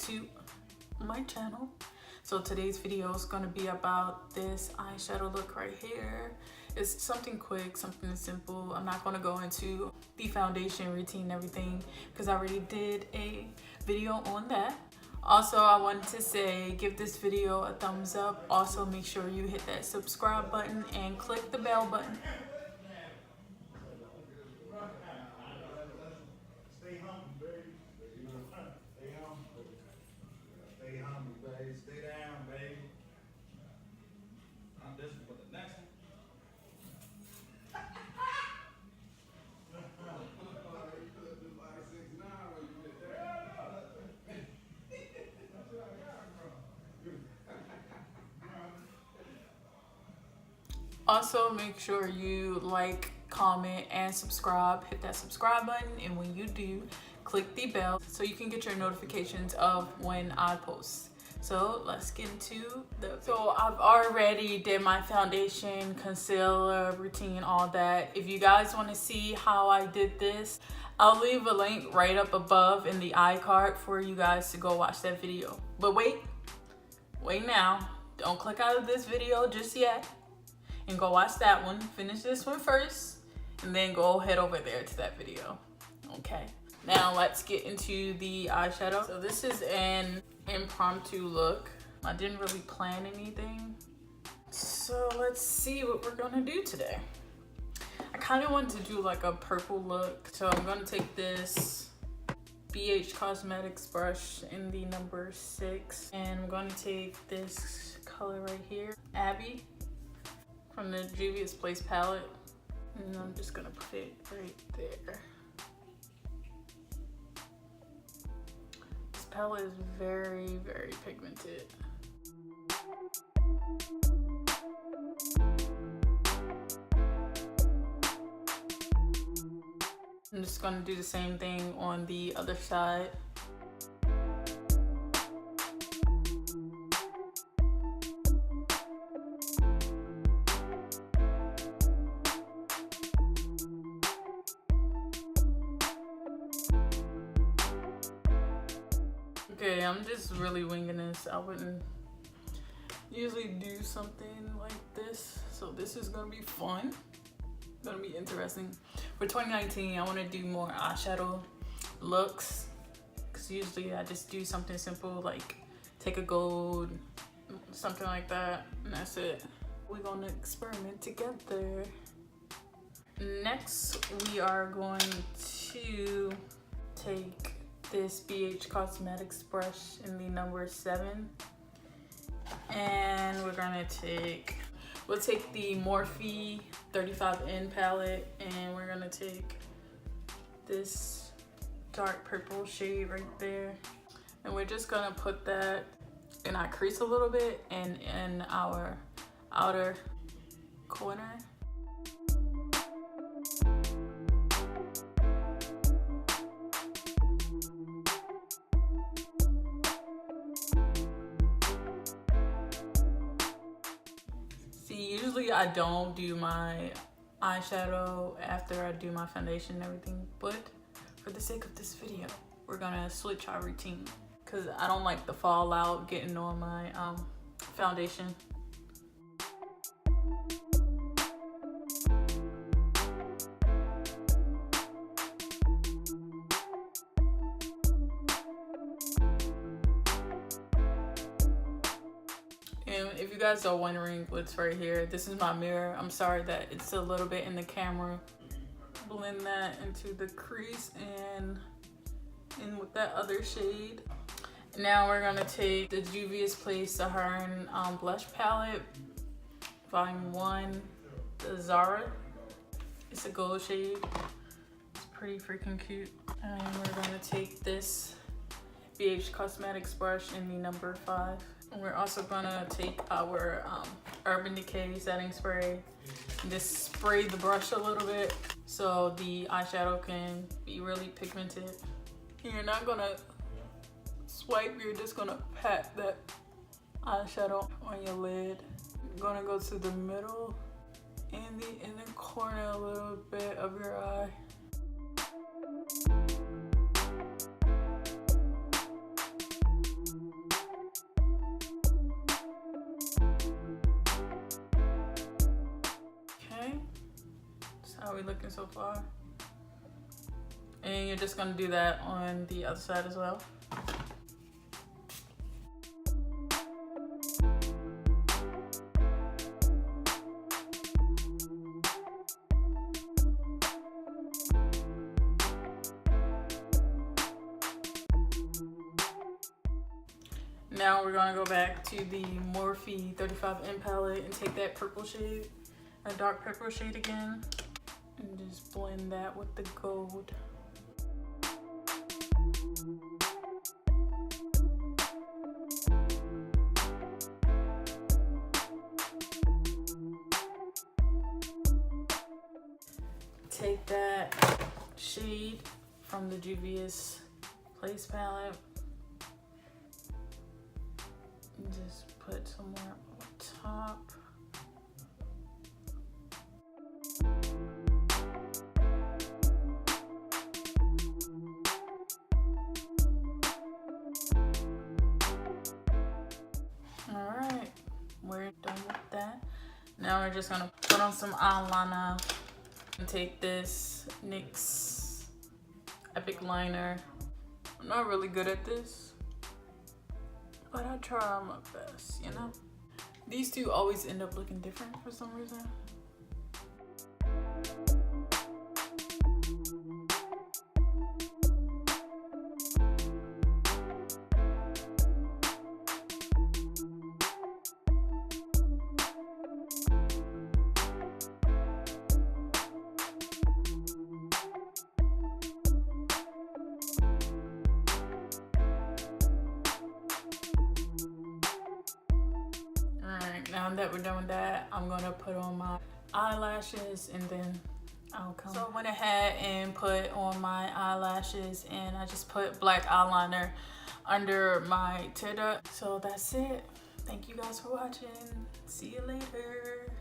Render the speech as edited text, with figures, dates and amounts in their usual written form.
to my channel. So today's video is going to be about this eyeshadow look right here. It's something quick, something simple. I'm not going to go into the foundation routine and everything because I already did a video on that. Also, I wanted to say, give this video a thumbs up. Also, make sure you hit that subscribe button and click the bell button. Stay humble, baby. Stay humble. Stay humble, baby. Stay down, baby. I'm this for the next one. Also, make sure you like, comment, and subscribe. Hit that subscribe button, and when you do, click the bell so you can get your notifications of when I post. So let's get into the So I've already did my foundation, concealer, routine, all that. If you guys want to see how I did this, I'll leave a link right up above in the iCard for you guys to go watch that video. But wait now. Don't click out of this video just yet. And go watch that one. Finish this one first. And then go head over there to that video. Okay. Now let's get into the eyeshadow. So this is an impromptu look. I didn't really plan anything. So let's see what we're gonna do today. I kind of want to do like a purple look. So I'm gonna take this BH Cosmetics brush in the number 6. And I'm gonna take this color right here, Abby, from the Juvia's palette. And I'm just gonna put it right there. This palette is very, very pigmented. I'm just gonna do the same thing on the other side. Okay, I'm just really winging this. I wouldn't usually do something like this. So this is gonna be fun. Gonna be interesting. For 2019, I wanna do more eyeshadow looks. Cause usually I just do something simple like take a gold, something like that, and that's it. We're gonna experiment together. Next, we are going to take this BH Cosmetics brush in the number 7, and we're gonna we'll take the Morphe 35N palette, and we're gonna take this dark purple shade right there, and we're just gonna put that in our crease a little bit and in our outer corner. Usually I don't do my eyeshadow after I do my foundation and everything, but for the sake of this video, we're gonna switch our routine because I don't like the fallout getting on my foundation. And if you guys are wondering what's right here, this is my mirror. I'm sorry that it's a little bit in the camera. Blend that into the crease and in with that other shade. Now we're gonna take the Juvia's Saharan blush palette, volume 1, the Zara. It's a gold shade. It's pretty freaking cute. And we're gonna take this BH Cosmetics brush in the number 5. And we're also gonna take our Urban Decay setting spray and just spray the brush a little bit so the eyeshadow can be really pigmented. You're not gonna swipe, you're just gonna pat that eyeshadow on your lid. You're gonna go to the middle and the inner corner a little bit of your eye. we looking so far? And you're just gonna do that on the other side as well. Now we're gonna go back to the Morphe 35N palette and take that purple shade, a dark purple shade again, and just blend that with the gold. Take that shade from the Juvia's Place palette and just put some more on top. Alright, we're done with that. Now we're just gonna put on some eyeliner and take this NYX Epic Liner. I'm not really good at this, but I try my best, you know? These two always end up looking different for some reason. Now that we're done with that, I'm gonna put on my eyelashes and then I'll come. So I went ahead and put on my eyelashes and I just put black eyeliner under my tear duct. So that's it. Thank you guys for watching. See you later.